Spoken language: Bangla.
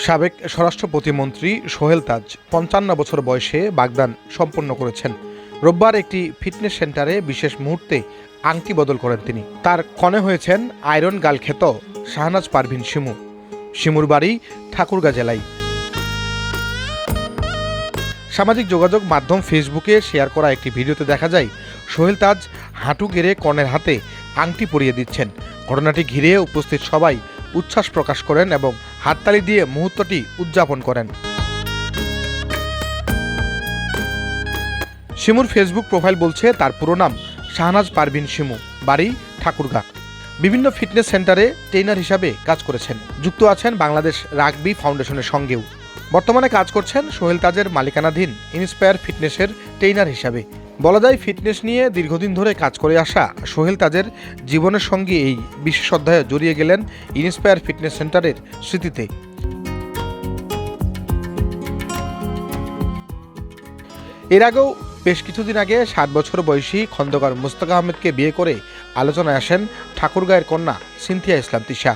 সাবেক স্বরাষ্ট্র প্রতিমন্ত্রী সোহেল তাজ ৫৫ বছর বয়সে বাগদান সম্পন্ন করেছেন। রোববার একটি ফিটনেস সেন্টারে বিশেষ মুহূর্তে আংটি বদল করেন তিনি। তার কনে হয়েছেন আয়রন গার্ল খ্যাত শাহনাজ পারভীন শিমু। শিমুর বাড়ি ঠাকুরগাঁ জেলায়। সামাজিক যোগাযোগ মাধ্যম ফেসবুকে শেয়ার করা একটি ভিডিওতে দেখা যায় সোহেল তাজ হাঁটু গেড়ে কনের হাতে আংটি পরিয়ে দিচ্ছেন। ঘটনাটি ঘিরে উপস্থিত সবাই উচ্ছ্বাস প্রকাশ করেন এবং হাততালি দিয়ে মুহূর্তটি উদযাপন করেন। শিমুর ফেসবুক প্রোফাইল বলছে তার পুরো নাম শাহনাজ পারভীন শিমু, বাড়ি ঠাকুরগাঁ। বিভিন্ন ফিটনেস সেন্টারে ট্রেনার হিসাবে কাজ করেছেন। যুক্ত আছেন বাংলাদেশ রাগবি ফাউন্ডেশনের সঙ্গেও। বর্তমানে কাজ করছেন সোহেল তাজের মালিকানাধীন ইন্সপায়ার ফিটনেসের ট্রেনার হিসাবে। বলা যায় ফিটনেস নিয়ে দীর্ঘদিন ধরে কাজ করে আসা সোহেল তাজের জীবনের সঙ্গে এই বিশেষ অধ্যায়ে জড়িয়ে গেলেন ইন্সপায়ার ফিটনেস সেন্টারের স্মৃতিতে। এর আগেও বেশ কিছুদিন আগে ৬০ বছর বয়সী খন্দকার মুস্তাক আহমেদকে বিয়ে করে আলোচনায় আসেন ঠাকুরগাঁয়ের কন্যা সিনথিয়া ইসলাম তিশা।